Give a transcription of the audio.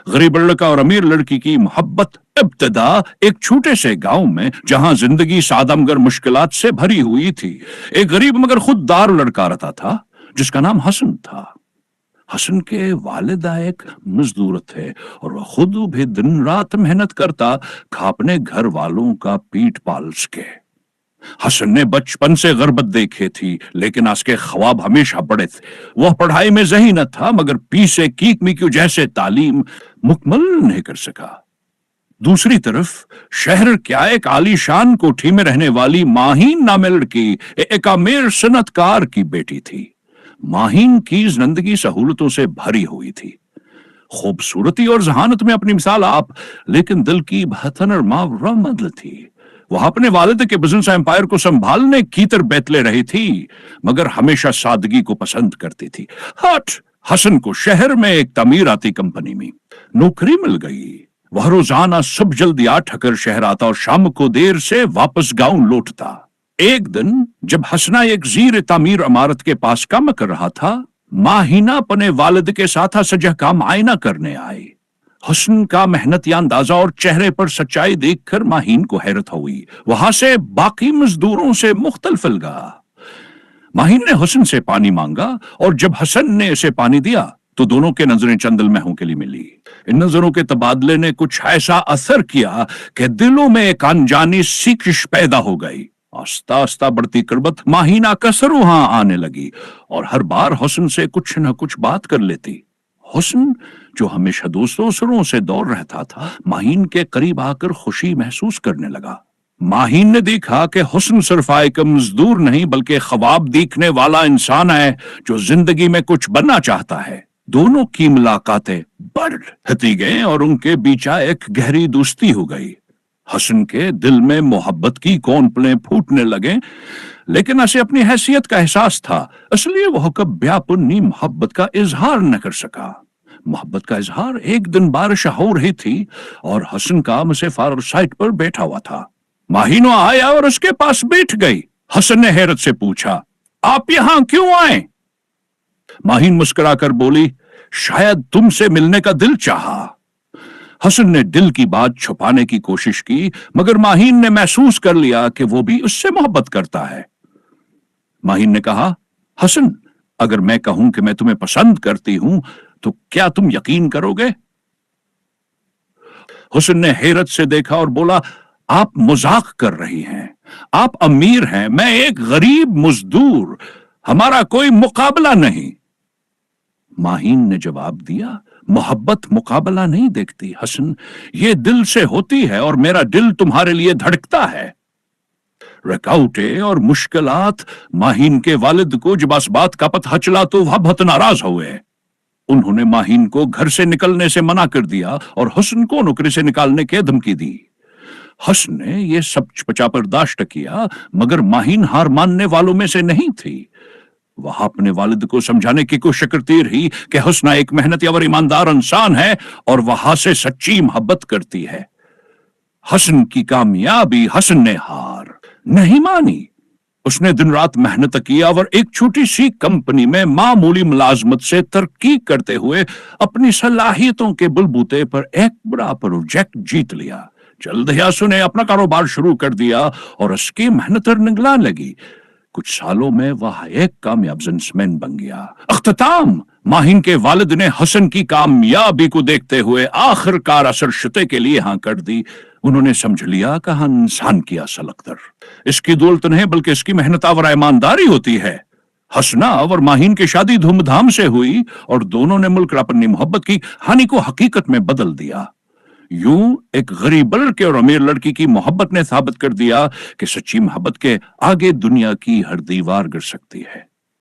गरीब लड़का और अमीर लड़की की मोहब्बत इब्तिदा एक छोटे से गांव में, जहां जिंदगी सादा मगर मुश्किलात से भरी हुई थी। एक गरीब मगर खुददार लड़का रहता था जिसका नाम हसन था। हसन के वालिदा एक मजदूर थे और वह खुद भी दिन रात मेहनत करता, खा अपने घर वालों का पीठ पाल्स के। हसन ने बचपन से गुर्बत देखी थी, लेकिन उसके ख्वाब हमेशा बड़े थे। वह पढ़ाई में ज़ही न था, मगर पीसे कीक मिक्यू जैसे तालीम मुकम्मल नहीं कर सका। दूसरी तरफ शहर क्या एक आलीशान कोठी में रहने वाली माहीन नामे लड़की एक अमीर सनतकार की बेटी थी। माहीन की जिंदगी सहूलतों से भरी हुई थी, खूबसूरती और जहानत में अपनी मिसाल आप, लेकिन दिल की बहतन और मावरमंद थी। वह अपने वालिद के बिजनेस एम्पायर को संभालने की तरबेत ले रही थी, मगर हमेशा सादगी को पसंद करती थी। हसन को शहर में एक तमीराती कंपनी में नौकरी मिल गई। वह रोजाना सुबह जल्दी 8 कर शहर आता और शाम को देर से वापस गांव लौटता। एक दिन जब हसना एक जीर तामीर इमारत के पास काम कर रहा था, माहीना अपने वालिद के साथ सजह का मुआयना करने आई। हसन का मेहनती अंदाजा और चेहरे पर सच्चाई देखकर माहीन को हैरत हुई। वहां से बाकी मजदूरों से मुख्तलिफ लगा। माहीन ने हसन से पानी मांगा और जब हसन ने इसे पानी दिया तो दोनों के नजरें चंदल महू के लिए मिली। इन नजरों के तबादले ने कुछ ऐसा असर किया कि दिलों में एक अनजानी सीखिश पैदा हो गई। आस्ता आस्ता बढ़ती कुर्बत माहीना कसर वहां आने लगी और हर बार हसन से कुछ न कुछ बात कर लेती। हसन जो हमेशा दोस्तों से दौड़ रहता था, माहीन के करीब आकर खुशी महसूस करने लगा। माहीन ने देखा कि हुस्न सिर्फ एक मजदूर नहीं बल्कि ख्वाब देखने वाला इंसान है जो जिंदगी में कुछ बनना चाहता है। दोनों की मुलाकातें बढ़ती गई और उनके बीच एक गहरी दोस्ती हो गई। हसन के दिल में मोहब्बत की कौंपलें फूटने लगे, लेकिन उसे अपनी हैसियत का एहसास था, इसलिए वह कभी अपनी मोहब्बत का इजहार न कर सका। मोहब्बत का इजहार एक दिन बारिश हो रही थी और हसन का मुसाफिर साइड पर बैठा हुआ था। माहीनो आया और उसके पास बैठ गई। हसन ने हैरत से पूछा, आप यहां क्यों आए? माहीन मुस्कुराकर बोली, शायद तुमसे मिलने का दिल चाहा। हसन ने दिल की बात छुपाने की कोशिश की, मगर माहीन ने महसूस कर लिया कि वो भी उससे मोहब्बत करता है। माहीन ने कहा, हसन, अगर मैं कहूं कि मैं तुम्हें पसंद करती हूं तो क्या तुम यकीन करोगे? हसन ने हैरत से देखा और बोला, आप मजाक कर रही हैं। आप अमीर हैं, मैं एक गरीब मजदूर, हमारा कोई मुकाबला नहीं। माहीन ने जवाब दिया, मोहब्बत मुकाबला नहीं देखती हसन, ये दिल से होती है और मेरा दिल तुम्हारे लिए धड़कता है। रुकावटें और मुश्किलात माहीन के वालिद को जब इस बात का पता चला तो वह बहुत नाराज हुए। उन्होंने माहीन को घर से निकलने से मना कर दिया और हसन को नौकरी से निकालने की धमकी दी। हसन ने यह सब चुपचाप बर्दाश्त किया, मगर माहीन हार मानने वालों में से नहीं थी। वह अपने वालिद को समझाने की कोशिश करती रही कि हसना एक मेहनती और ईमानदार इंसान है और वहां से सच्ची मोहब्बत करती है। हसन की कामयाबी हसन ने हार नहीं मानी। उसने दिन रात मेहनत किया और एक छोटी सी कंपनी में मामूली मुलाजमत से तरक्की करते हुए अपनी सलाहियतों के बलबूते पर एक बड़ा प्रोजेक्ट जीत लिया। जल्द ही उसने अपना कारोबार शुरू कर दिया और उसकी मेहनत निगला लगी। कुछ सालों में वह एक कामयाब बिजनेसमैन बन गया। अख्ताम, माहीन के वालिद ने हसन की कामयाबी को देखते हुए आखिरकार असर शुते के लिए हाँ कर दी। उन्होंने समझ लिया कि हाँ, इंसान की असल अख्तर इसकी दौलत नहीं बल्कि इसकी मेहनत और ईमानदारी होती है। हसना और माहीन की शादी धूमधाम से हुई और दोनों ने मिलकर अपनी मोहब्बत की हानि को हकीकत में बदल दिया। यूं एक गरीब लड़के और अमीर लड़की की मोहब्बत ने साबित कर दिया कि सच्ची मोहब्बत के आगे दुनिया की हर दीवार गिर सकती है।